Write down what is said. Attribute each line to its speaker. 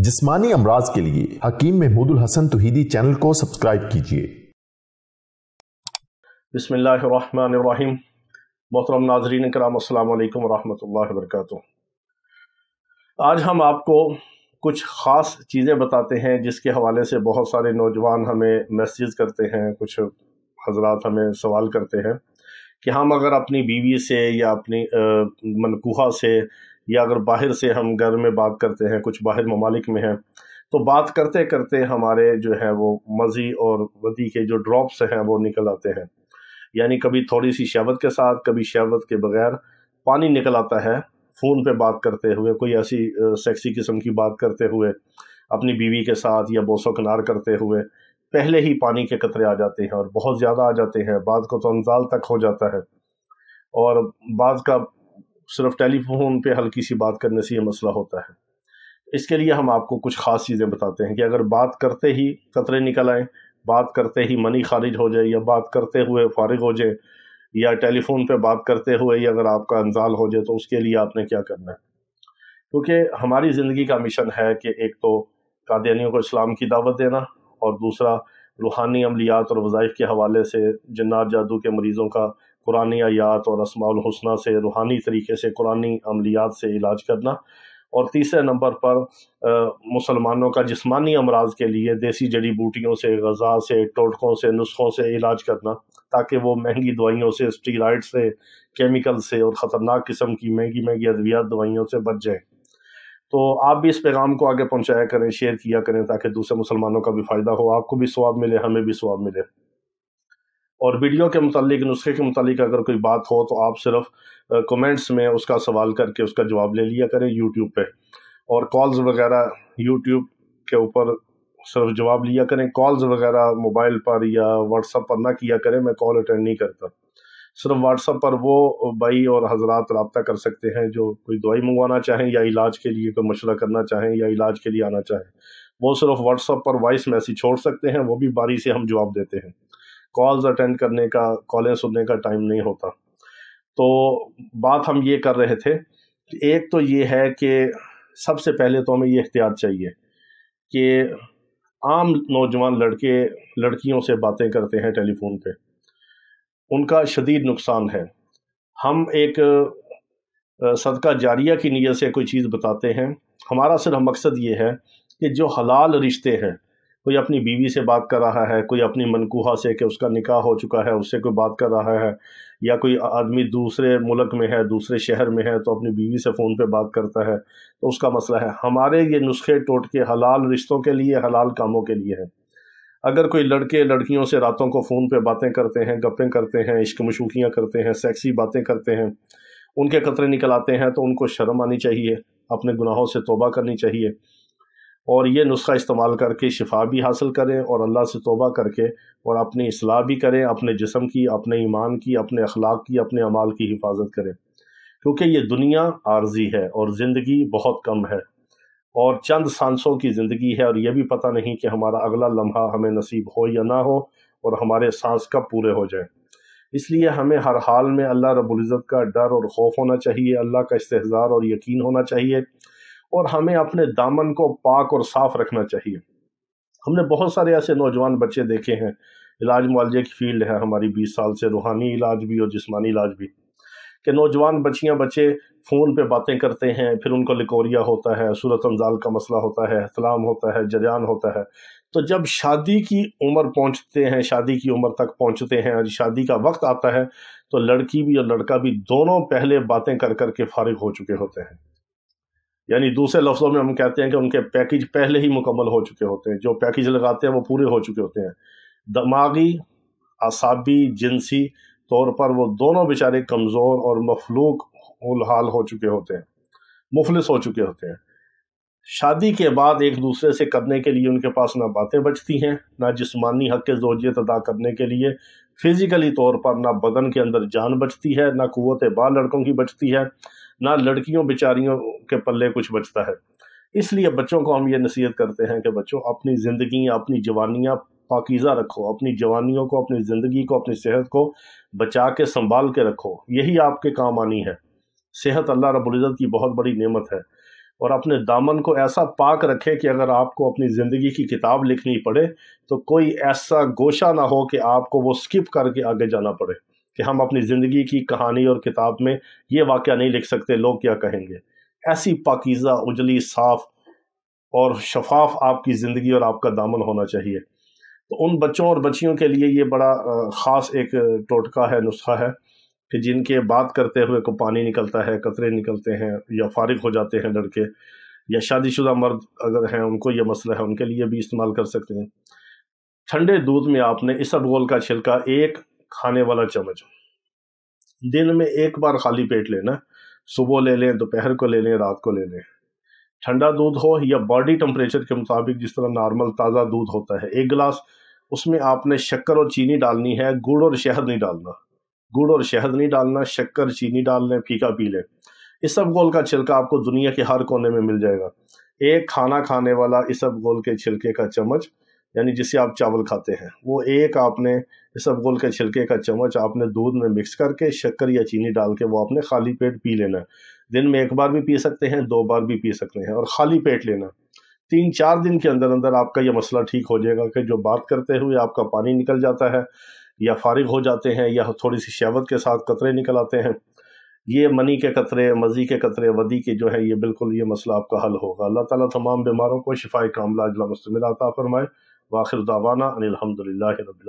Speaker 1: जिस्मानी अमराज के लिए हकीम महमूदुल हसन तौहीदी चैनल को सब्सक्राइब कीजिए।
Speaker 2: बिस्मिल्लाहिर्रहमानिर्रहीम। मोहतरम नाज़रीन किराम, अस्सलामु अलैकुम वरहमतुल्लाहि वबरकातुहू। आज हम आपको कुछ ख़ास चीज़ें बताते हैं जिसके हवाले से बहुत सारे नौजवान हमें मैसेज करते हैं, कुछ हजरात हमें सवाल करते हैं कि हम अगर अपनी बीवी से या अपनी मनकूहा से या अगर बाहर से हम घर में बात करते हैं, कुछ बाहर ममालिक में हैं, तो बात करते करते हमारे जो है वो मज़ी और वदी के जो ड्रॉप्स हैं वो निकल आते हैं। यानी कभी थोड़ी सी शहवत के साथ, कभी शहवत के बगैर पानी निकल आता है। फ़ोन पे बात करते हुए, कोई ऐसी सेक्सी किस्म की बात करते हुए, अपनी बीवी के साथ या बोसो किनार करते हुए पहले ही पानी के कतरे आ जाते हैं और बहुत ज़्यादा आ जाते हैं। बाज़ को तो अंजाल तक हो जाता है और बाज़ का सिर्फ टेलीफोन पे हल्की सी बात करने से ये मसला होता है। इसके लिए हम आपको कुछ ख़ास चीज़ें बताते हैं कि अगर बात करते ही कतरे निकल आएँ, बात करते ही मनी खारिज हो जाए, या बात करते हुए फारिग हो जाए, या टेलीफोन पे बात करते हुए ही अगर आपका अंजाल हो जाए, तो उसके लिए आपने क्या करना है। क्योंकि हमारी ज़िंदगी का मिशन है कि एक तो कादियानियों को इस्लाम की दावत देना, और दूसरा रूहानी अमलियात और वज़ाइफ के हवाले से जन्नात जादू के मरीज़ों का कुरानी आयात और अस्माउल हुस्ना से रूहानी तरीके से कुरानी अमलियात से इलाज करना, और तीसरे नंबर पर मुसलमानों का जिस्मानी अमराज के लिए देसी जड़ी बूटियों से, ग़ज़ा से, टोटकों से, नुस्खों से इलाज करना, ताकि वो महंगी दवाइयों से, स्टीरॉइड से, केमिकल से और ख़तरनाक किस्म की महंगी महंगी अद्वियात दवाइयों से बच जाएँ। तो आप भी इस पैगाम को आगे पहुँचाया करें, शेयर किया करें, ताकि दूसरे मुसलमानों का भी फ़ायदा हो, आपको भी सवाब मिले, हमें भी सवाब मिले। और वीडियो के मुतालिक, नुस्खे के मुतालिक अगर कोई बात हो तो आप सिर्फ कमेंट्स में उसका सवाल करके उसका जवाब ले लिया करें यूट्यूब पे, और कॉल्स वगैरह यूट्यूब के ऊपर सिर्फ जवाब लिया करें। कॉल्स वगैरह मोबाइल पर या व्हाट्सएप पर ना किया करें, मैं कॉल अटेंड नहीं करता। सिर्फ व्हाट्सएप पर वो भाई और हजरात रब्ता कर सकते हैं जो कोई दवाई मंगवाना चाहें या इलाज के लिए कोई मशवरा करना चाहें या इलाज के लिए आना चाहें, वो सिर्फ व्हाट्सएप पर वॉइस मैसेज छोड़ सकते हैं, वो भी बारी से हम जवाब देते हैं। कॉल्स अटेंड करने का, कॉलें सुनने का टाइम नहीं होता। तो बात हम ये कर रहे थे कि एक तो ये है कि सबसे पहले तो हमें ये एहतियात चाहिए कि आम नौजवान लड़के लड़कियों से बातें करते हैं टेलीफोन पे, उनका शदीद नुकसान है। हम एक सदका जारिया की नीयत से कोई चीज़ बताते हैं। हमारा सिर्फ मकसद ये है कि जो हलाल रिश्ते हैं, कोई अपनी बीवी से बात कर रहा है, कोई अपनी मनकूहा से कि उसका निकाह हो चुका है उससे कोई बात कर रहा है, या कोई आदमी दूसरे मुल्क में है, दूसरे शहर में है, तो अपनी बीवी से फ़ोन पे बात करता है, तो उसका मसला है। हमारे ये नुस्खे टोटके हलाल रिश्तों के लिए, हलाल कामों के लिए हैं। अगर कोई लड़के लड़कियों से रातों को फ़ोन पे बातें करते हैं, गप्पें करते हैं, इश्क मशूकियाँ करते हैं, सेक्सी बातें करते हैं, उनके कतरे निकल आते हैं, तो उनको शर्म आनी चाहिए, अपने गुनाहों से तौबा करनी चाहिए, और ये नुस्खा इस्तेमाल करके शिफा भी हासिल करें और अल्लाह से तौबा करके और अपनी इस्लाह भी करें, अपने जिस्म की, अपने ईमान की, अपने अखलाक की, अपने अमाल की हिफाजत करें। क्योंकि ये दुनिया आर्जी है और ज़िंदगी बहुत कम है, और चंद सांसों की ज़िंदगी है, और ये भी पता नहीं कि हमारा अगला लम्हा हमें नसीब हो या ना हो, और हमारे सांस कब पूरे हो जाए। इसलिए हमें हर हाल में अल्लाह रब्बुल इज़्ज़त का डर और खौफ होना चाहिए, अल्लाह का इस्तिहज़ार और यकीन होना चाहिए, और हमें अपने दामन को पाक और साफ़ रखना चाहिए। हमने बहुत सारे ऐसे नौजवान बच्चे देखे हैं, इलाज मुआलजे की फ़ील्ड है हमारी 20 साल से, रूहानी इलाज भी और जिस्मानी इलाज भी, कि नौजवान बच्चियां बच्चे फ़ोन पे बातें करते हैं, फिर उनको लिकोरिया होता है, सूरत अंजाल का मसला होता है, इहतलाम होता है, जरियान होता है। तो जब शादी की उम्र पहुंचते हैं, शादी की उम्र तक पहुंचते हैं और शादी का वक्त आता है, तो लड़की भी और लड़का भी दोनों पहले बातें कर कर के फारिग हो चुके होते हैं। यानी दूसरे लफ्ज़ों में हम कहते हैं कि उनके पैकेज पहले ही मुकम्मल हो चुके होते हैं, जो पैकेज लगाते हैं वो पूरे हो चुके होते हैं। दिमागी, असाबी, जिनसी तौर पर वो दोनों बेचारे कमज़ोर और मफलूक हाल हो चुके होते हैं, मुफलिस हो चुके होते हैं। शादी के बाद एक दूसरे से करने के लिए उनके पास ना बातें बचती हैं, ना जिस्मानी हक़ के ज़ौजियत अदा करने के लिए फ़िज़िकली तौर पर ना बदन के अंदर जान बचती है, ना क़ुव्वत बाल लड़कों की बचती है, ना लड़कियों बेचारियों के पल्ले कुछ बचता है। इसलिए बच्चों को हम ये नसीहत करते हैं कि बच्चों, अपनी ज़िंदगी, अपनी जवानियाँ पाकीज़ा रखो, अपनी जवानियों को, अपनी ज़िंदगी को, अपनी सेहत को बचा के संभाल के रखो, यही आपके काम आनी है। सेहत अल्लाह रब्बुल इज़्ज़त की बहुत बड़ी नेमत है, اور اپنے دامن کو ایسا پاک رکھیں کہ اگر آپ کو اپنی زندگی کی کتاب لکھنی پڑے تو کوئی ایسا گوشہ نہ ہو کہ آپ کو وہ سکپ کر کے آگے جانا پڑے، کہ ہم اپنی زندگی کی کہانی اور کتاب میں یہ واقعہ نہیں لکھ سکتے، لوگ کیا کہیں گے۔ ایسی پاکیزہ، اجلی، صاف اور شفاف آپ کی زندگی اور آپ کا دامن ہونا چاہیے۔ تو ان بچوں اور بچیوں کے لیے یہ بڑا خاص ایک ٹوٹکا ہے، نسخہ ہے، کہ جن کے بات کرتے ہوئے کو پانی نکلتا ہے، قطرے نکلتے ہیں، یا فارغ ہو جاتے ہیں لڑکے، یا شادی شدہ مرد اگر ہیں ان کو یہ مسئلہ ہے، ان کے لیے بھی استعمال کر سکتے ہیں۔ ٹھنڈے دودھ میں آپ نے اسبگول کا چھلکا، ایک کھانے والا چمچ، دن میں ایک بار خالی پیٹ لینا، صبح لے لیں، دوپہر کو لے لیں، رات کو لے لیں۔ ٹھنڈا دودھ ہو یا باڈی ٹمپریچر کے مطابق جس طرح نارمل تازہ دودھ ہوتا ہے، ایک گلاس، اس میں آپ نے شکر اور چینی ڈالنی ہے، گڑ اور شہد نہیں ڈالنا، گڑ اور شہد نہیں ڈالنا، شکر چینی ڈال لیں، پھیکا پی لیں۔ اسبگول کا چھلکا آپ کو دنیا کے ہر کونے میں مل جائے گا۔ ایک کھانا کھانے والا اسبگول کے چھلکے کا چمچ، یعنی جس سے آپ چاول کھاتے ہیں، وہ ایک آپ نے اسبگول کے چھلکے کا چمچ آپ نے دودھ میں مکس کر کے شکر یا چینی ڈال کے وہ آپ نے خالی پیٹ پی لینا ہے۔ دن میں ایک بار بھی پی سکتے ہیں، 2 بار بھی پی سکتے ہیں، اور خالی پیٹ لینا۔ 3-4 دن کے اندر اندر آپ کا یہ مسئلہ ٹھیک ہو جائے گا کہ جو بات کرتے ہوئے آپ کا پانی نکل جاتا ہے، یا فارغ ہو جاتے ہیں، یا تھوڑی سی شہوت کے ساتھ قطرے نکل آتے ہیں، یہ منی کے قطرے، مزی کے قطرے، ودی کے جو ہے، یہ بالکل یہ مسئلہ آپ کا حل ہوگا۔ اللہ تعالیٰ تمام بیماروں کو شفائے کاملہ عاجلہ مستمرہ عطا فرمائے۔ وآخر دعوانا ان الحمدللہ رب العالمین۔